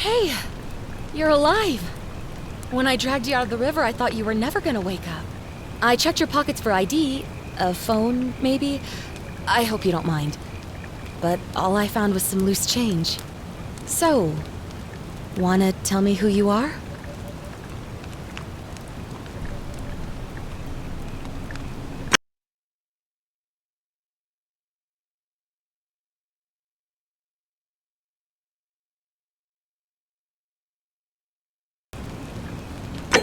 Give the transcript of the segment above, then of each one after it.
Hey, you're alive. When I dragged you out of the river, I thought you were never gonna wake up. I checked your pockets for ID, a phone, maybe. I hope you don't mind. But all I found was some loose change. So, wanna tell me who you are?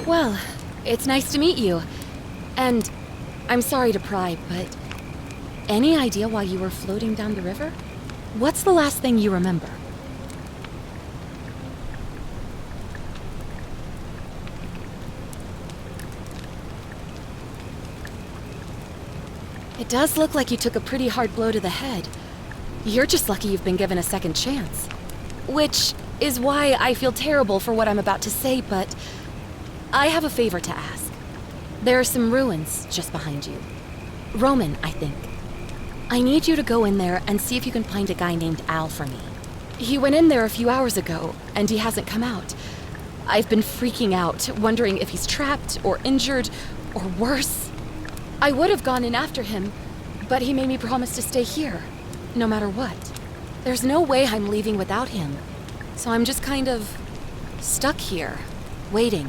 Well, it's nice to meet you. And I'm sorry to pry, but any idea why you were floating down the river? What's the last thing you remember? It does look like you took a pretty hard blow to the head. You're just lucky you've been given a second chance. Which is why I feel terrible for what I'm about to say, but I have a favor to ask. There are some ruins just behind you. Roman, I think. I need you to go in there and see if you can find a guy named Al for me. He went in there a few hours ago, and he hasn't come out. I've been freaking out, wondering if he's trapped or injured or worse. I would have gone in after him, but he made me promise to stay here, no matter what. There's no way I'm leaving without him, so I'm just kind of stuck here, waiting.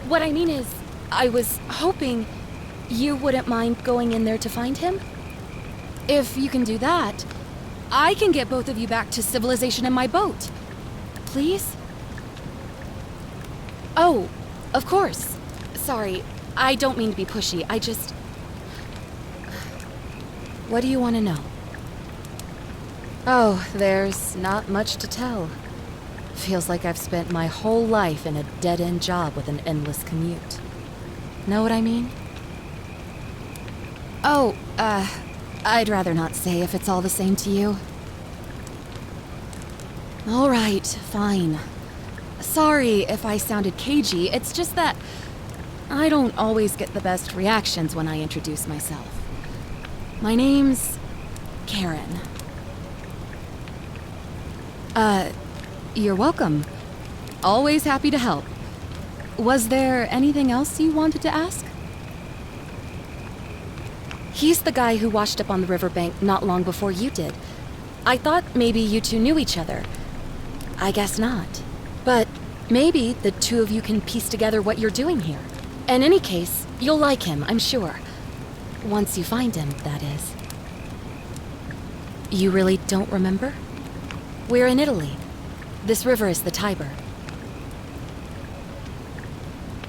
What I mean is, I was hoping you wouldn't mind going in there to find him? If you can do that, I can get both of you back to civilization in my boat. Please? Oh, of course. Sorry, I don't mean to be pushy, What do you want to know? Oh, there's not much to tell. Feels like I've spent my whole life in a dead-end job with an endless commute. Know what I mean? Oh, I'd rather not say if it's all the same to you. All right, fine. Sorry if I sounded cagey, it's just that I don't always get the best reactions when I introduce myself. My name's Karen. You're welcome. Always happy to help. Was there anything else you wanted to ask? He's the guy who washed up on the riverbank not long before you did. I thought maybe you two knew each other. I guess not. But maybe the two of you can piece together what you're doing here. In any case, you'll like him, I'm sure. Once you find him, that is. You really don't remember? We're in Italy. This river is the Tiber.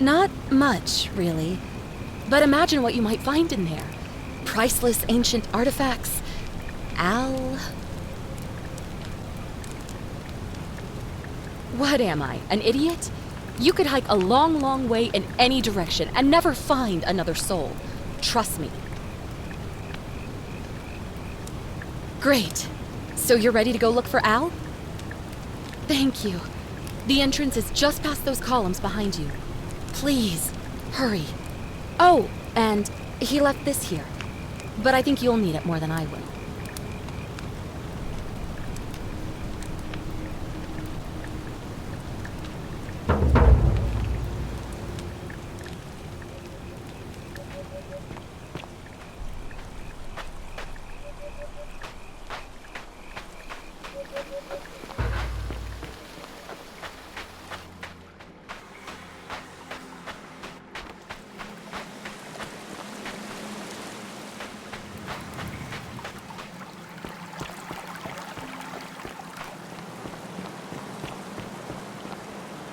Not much, really. But imagine what you might find in there. Priceless ancient artifacts. Al... What am I, an idiot? You could hike a long, long way in any direction and never find another soul. Trust me. Great. So you're ready to go look for Al? Thank you. The entrance is just past those columns behind you. Please, hurry. Oh, and he left this here. But I think you'll need it more than I will.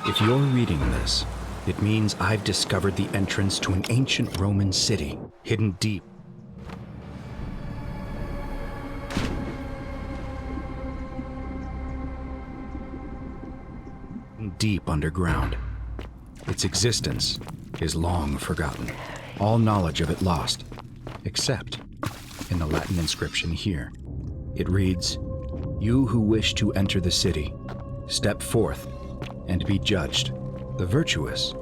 If you're reading this, it means I've discovered the entrance to an ancient Roman city, hidden deep underground. Its existence is long forgotten, all knowledge of it lost, except in the Latin inscription here. It reads, "You who wish to enter the city, step forth and be judged. The virtuous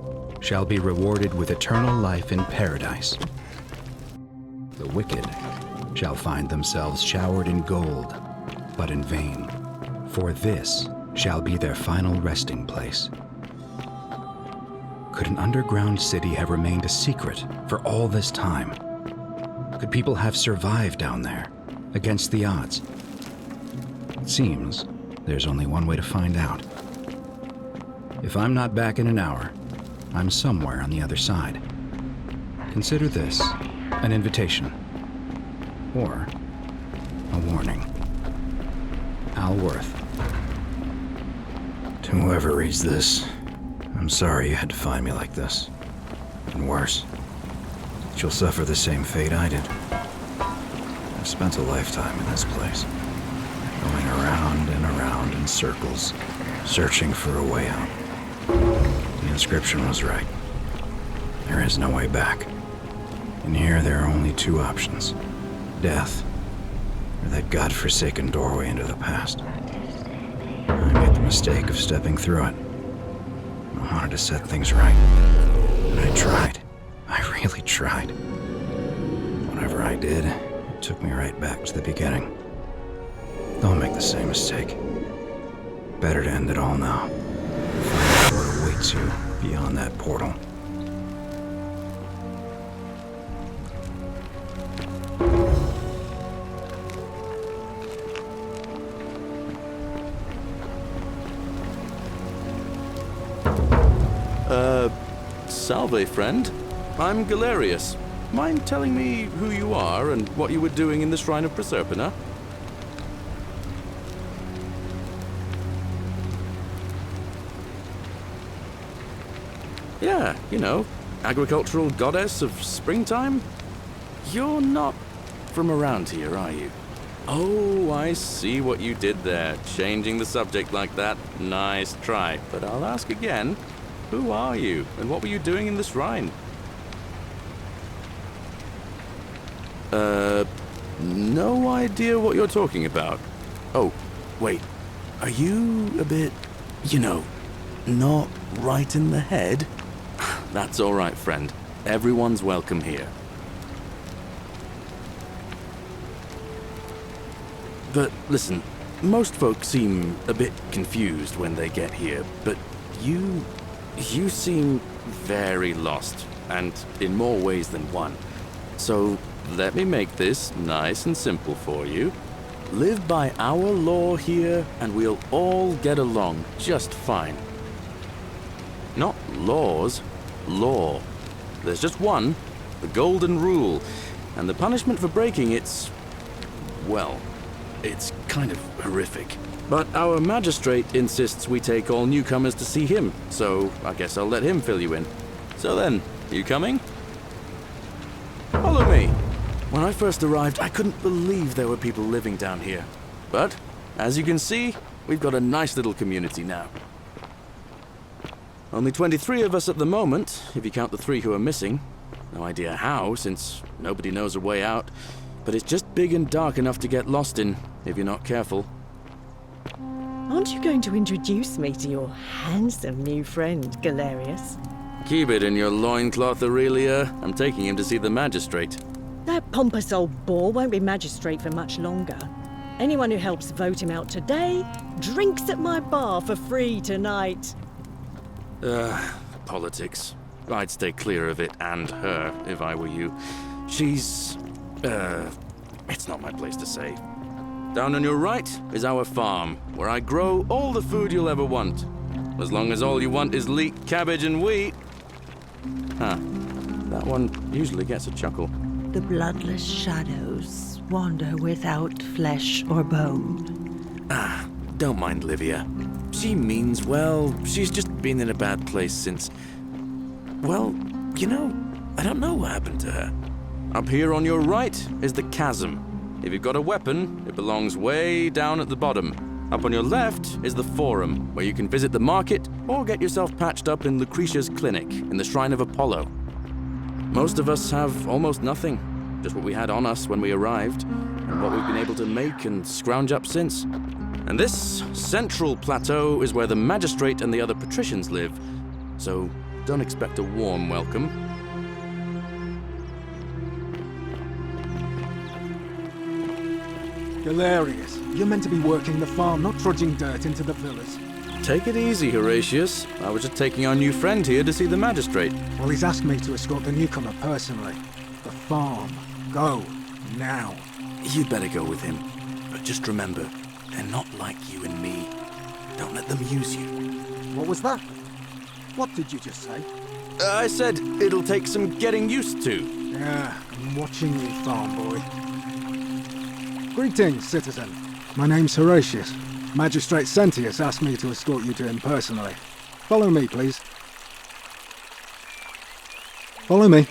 shall be rewarded with eternal life in paradise. The wicked shall find themselves showered in gold, but in vain. For this shall be their final resting place. Could an underground city have remained a secret for all this time? Could people have survived down there, against the odds? It seems there's only one way to find out. If I'm not back in an hour, I'm somewhere on the other side. Consider this an invitation, or a warning. Al Worth. To whoever reads this, I'm sorry you had to find me like this. And worse, you'll suffer the same fate I did. I've spent a lifetime in this place, going around and around in circles, searching for a way out. The inscription was right. There is no way back. In here, there are only two options: death, or that godforsaken doorway into the past. I made the mistake of stepping through it. I wanted to set things right. And I tried. I really tried. Whatever I did, it took me right back to the beginning. Don't make the same mistake. Better to end it all now. Find out what awaits you beyond that portal. Salve, friend. I'm Galerius. Mind telling me who you are and what you were doing in the Shrine of Proserpina? Yeah, you know, agricultural goddess of springtime? You're not from around here, are you? Oh, I see what you did there. Changing the subject like that. Nice try. But I'll ask again. Who are you, and what were you doing in the shrine? No idea what you're talking about. Oh, wait. Are you a bit, not right in the head? That's all right, friend. Everyone's welcome here. But listen, most folks seem a bit confused when they get here, but you seem very lost, and in more ways than one. So let me make this nice and simple for you. Live by our law here, and we'll all get along just fine. Not laws, law. There's just one, the Golden Rule, and the punishment for breaking it's kind of horrific. But our magistrate insists we take all newcomers to see him, so I guess I'll let him fill you in. So then, you coming? Follow me. When I first arrived, I couldn't believe there were people living down here. But, as you can see, we've got a nice little community now. Only 23 of us at the moment, if you count the 3 who are missing. No idea how, since nobody knows a way out. But it's just big and dark enough to get lost in, if you're not careful. Aren't you going to introduce me to your handsome new friend, Galerius? Keep it in your loincloth, Aurelia. I'm taking him to see the magistrate. That pompous old bore won't be magistrate for much longer. Anyone who helps vote him out today drinks at my bar for free tonight. Politics. I'd stay clear of it and her, if I were you. She's... it's not my place to say. Down on your right is our farm, where I grow all the food you'll ever want. As long as all you want is leek, cabbage, and wheat. Huh. That one usually gets a chuckle. The bloodless shadows wander without flesh or bone. Don't mind Livia. She means well. She's just been in a bad place since... Well, I don't know what happened to her. Up here on your right is the chasm. If you've got a weapon, it belongs way down at the bottom. Up on your left is the Forum, where you can visit the market or get yourself patched up in Lucretia's clinic in the Shrine of Apollo. Most of us have almost nothing, just what we had on us when we arrived, and what we've been able to make and scrounge up since. And this central plateau is where the magistrate and the other patricians live, so don't expect a warm welcome. Galerius, you're meant to be working the farm, not trudging dirt into the villas. Take it easy, Horatius. I was just taking our new friend here to see the magistrate. Well, he's asked me to escort the newcomer personally. The farm. Go. Now. You'd better go with him. But just remember, they're not like you and me. Don't let them use you. What was that? What did you just say? I said it'll take some getting used to. Yeah, I'm watching you, farm boy. Greetings, citizen. My name's Horatius. Magistrate Sentius asked me to escort you to him personally. Follow me, please. Follow me.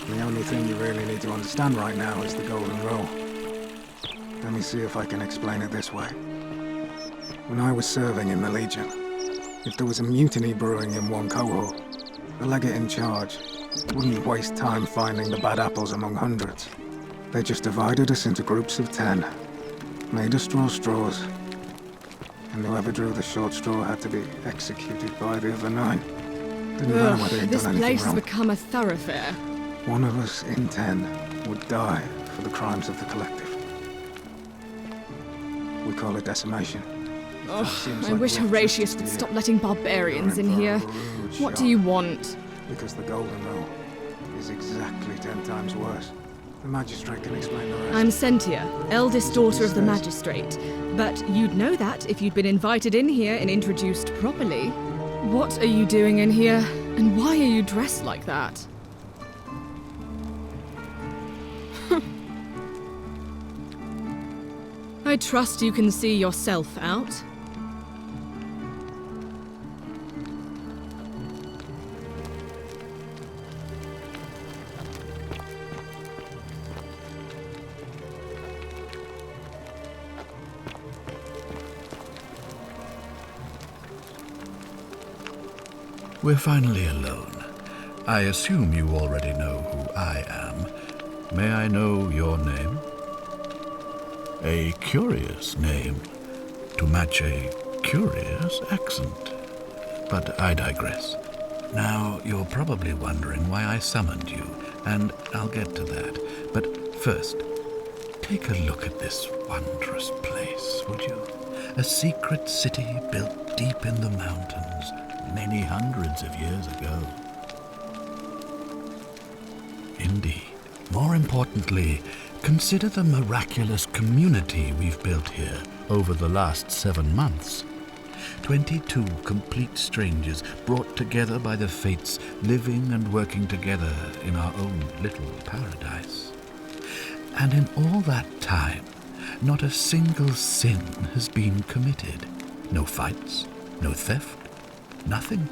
The only thing you really need to understand right now is the Golden Rule. Let me see if I can explain it this way. When I was serving in the Legion, if there was a mutiny brewing in one cohort, the legate in charge wouldn't waste time finding the bad apples among hundreds. They just divided us into groups of 10, made us draw straws, and whoever drew the short straw had to be executed by the other 9. Didn't matter whether he'd This done anything place has wrong. become a thoroughfare. One of us in 10 would die for the crimes of the collective. We call it decimation. I wish Horatius would stop letting barbarians in here. What do you want? Because the Golden Rule is exactly 10 times worse. The magistrate can explain the rest. I'm Sentia, eldest daughter of the magistrate. But you'd know that if you'd been invited in here and introduced properly. What are you doing in here? And why are you dressed like that? I trust you can see yourself out. We're finally alone. I assume you already know who I am. May I know your name? A curious name, to match a curious accent. But I digress. Now, you're probably wondering why I summoned you, and I'll get to that. But first, take a look at this wondrous place, would you? A secret city built deep in the mountains, many hundreds of years ago. Indeed. More importantly, consider the miraculous community we've built here over the last 7 months. 22 complete strangers brought together by the fates, living and working together in our own little paradise. And in all that time, not a single sin has been committed. No fights, no theft, nothing.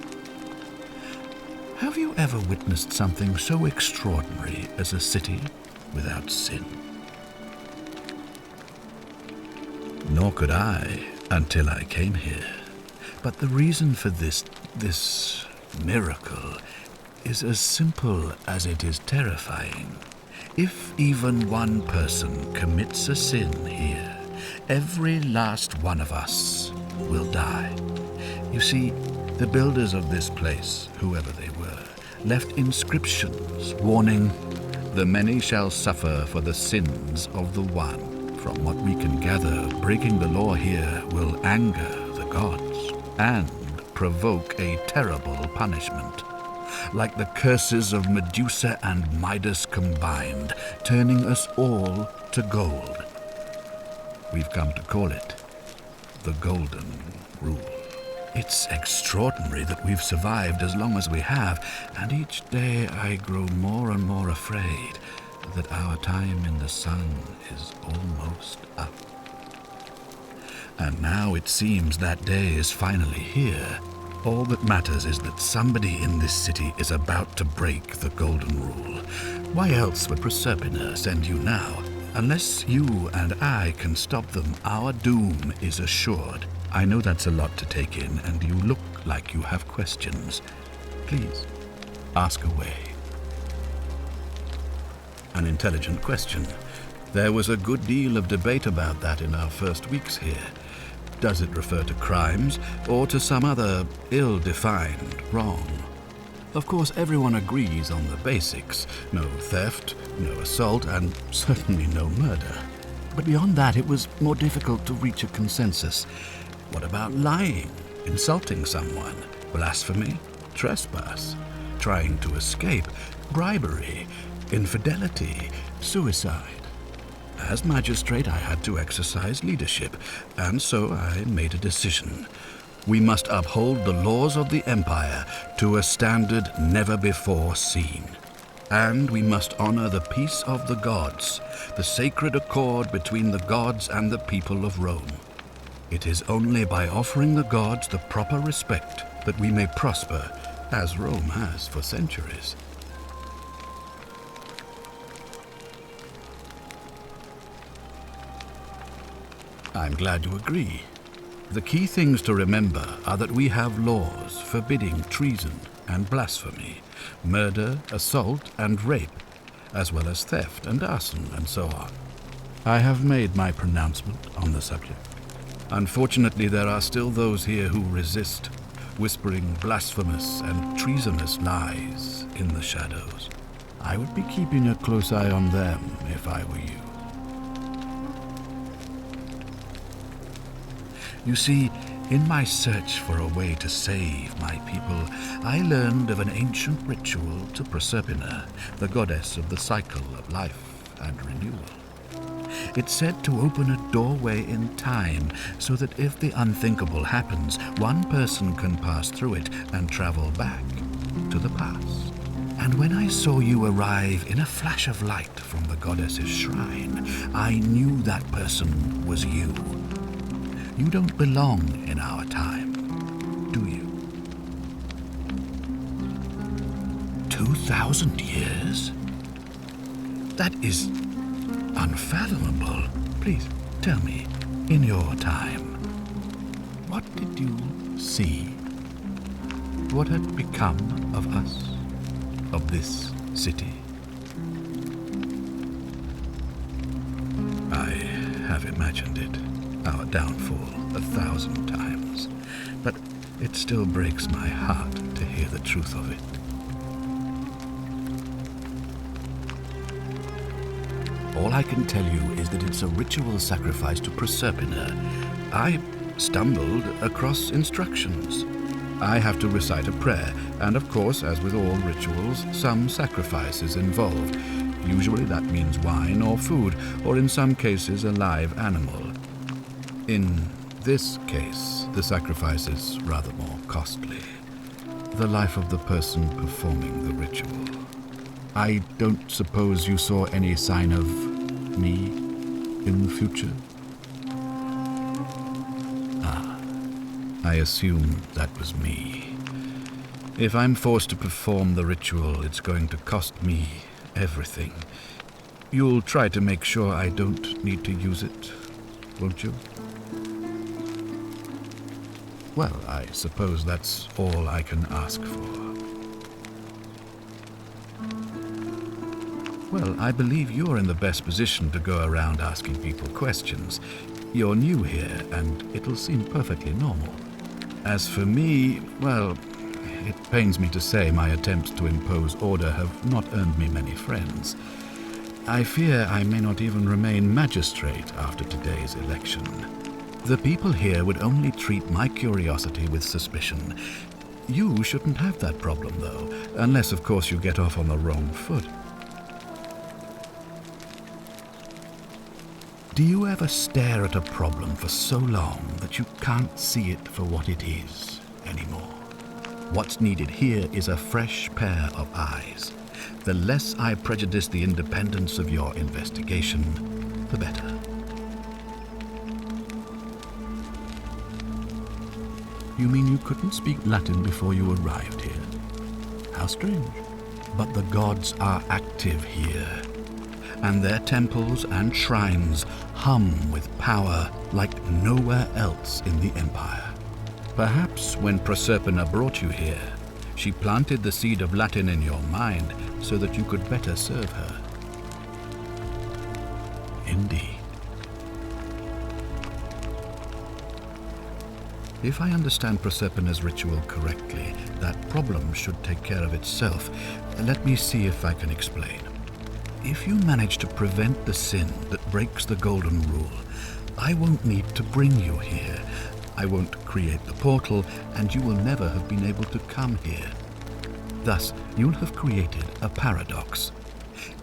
Have you ever witnessed something so extraordinary as a city without sin? Nor could I until I came here. But the reason for this miracle is as simple as it is terrifying. If even one person commits a sin here, every last one of us will die. You see, the builders of this place, whoever they were, left inscriptions warning, "The many shall suffer for the sins of the one." From what we can gather, breaking the law here will anger the gods and provoke a terrible punishment. Like the curses of Medusa and Midas combined, turning us all to gold. We've come to call it the Golden Rule. It's extraordinary that we've survived as long as we have, and each day I grow more and more afraid that our time in the sun is almost up. And now it seems that day is finally here. All that matters is that somebody in this city is about to break the Golden Rule. Why else would Proserpina send you now? Unless you and I can stop them, our doom is assured. I know that's a lot to take in, and you look like you have questions. Please, ask away. An intelligent question. There was a good deal of debate about that in our first weeks here. Does it refer to crimes or to some other ill-defined wrong? Of course, everyone agrees on the basics. No theft, no assault, and certainly no murder. But beyond that, it was more difficult to reach a consensus. What about lying, insulting someone, blasphemy, trespass, trying to escape, bribery, infidelity, suicide? As magistrate, I had to exercise leadership, and so I made a decision. We must uphold the laws of the Empire to a standard never before seen. And we honor the peace of the gods, the sacred accord between the gods and the people of Rome. It is only by offering the gods the proper respect that we may prosper, as Rome has for centuries. I'm glad you agree. The key things to remember are that we have laws forbidding treason and blasphemy, murder, assault, and rape, as well as theft and arson and so on. I have made my pronouncement on the subject. Unfortunately, there are still those here who resist, whispering blasphemous and treasonous lies in the shadows. I would be keeping a close eye on them if I were you. You see, in my search for a way to save my people, I learned of an ancient ritual to Proserpina, the goddess of the cycle of life and renewal. It's said to open a doorway in time so that if the unthinkable happens, one person can pass through it and travel back to the past. And when I saw you arrive in a flash of light from the goddess's shrine, I knew that person was you. You don't belong in our time, do you? 2,000 years? That is unfathomable. Please, tell me, in your time, what did you see? What had become of us, of this city? I have imagined it. Our downfall 1,000 times, but it still breaks my heart to hear the truth of it. All I can tell you is that it's a ritual sacrifice to Proserpina. I stumbled across instructions. I have to recite a prayer, and of course, as with all rituals, some sacrifice is involved. Usually that means wine or food, or in some cases a live animal. In this case, the sacrifice is rather more costly. The life of the person performing the ritual. I don't suppose you saw any sign of me in the future? Ah, I assume that was me. If I'm forced to perform the ritual, it's going to cost me everything. You'll try to make sure I don't need to use it, won't you? Well, I suppose that's all I can ask for. Well, I believe you're in the best position to go around asking people questions. You're new here, and it'll seem perfectly normal. As for me, well, it pains me to say my attempts to impose order have not earned me many friends. I fear I may not even remain magistrate after today's election. The people here would only treat my curiosity with suspicion. You shouldn't have that problem, though, unless, of course, you get off on the wrong foot. Do you ever stare at a problem for so long that you can't see it for what it is anymore? What's needed here is a fresh pair of eyes. The less I prejudice the independence of your investigation, the better. You mean you couldn't speak Latin before you arrived here? How strange. But the gods are active here, and their temples and shrines hum with power like nowhere else in the Empire. Perhaps when Proserpina brought you here, she planted the seed of Latin in your mind so that you could better serve her. Indeed. If I understand Proserpina's ritual correctly, that problem should take care of itself. Let me see if I can explain. If you manage to prevent the sin that breaks the Golden Rule, I won't need to bring you here. I won't create the portal, and you will never have been able to come here. Thus, you'll have created a paradox.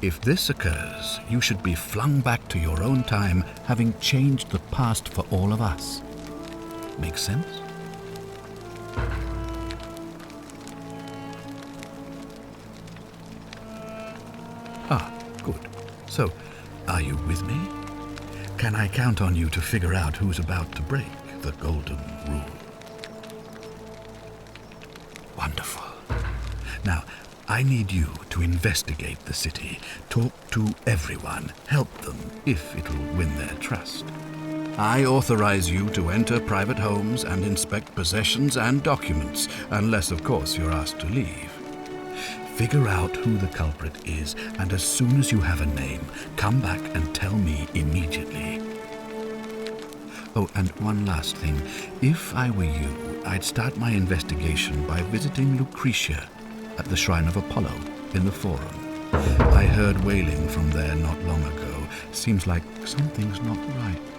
If this occurs, you should be flung back to your own time, having changed the past for all of us. Make sense? Ah, good. So, are you with me? Can I count on you to figure out who's about to break the golden rule? Wonderful. Now, I need you to investigate the city, talk to everyone, help them if it'll win their trust. I authorize you to enter private homes and inspect possessions and documents, unless, of course, you're asked to leave. Figure out who the culprit is, and as soon as you have a name, come back and tell me immediately. Oh, and one last thing. If I were you, I'd start my investigation by visiting Lucretia at the Shrine of Apollo in the Forum. I heard wailing from there not long ago. Seems like something's not right.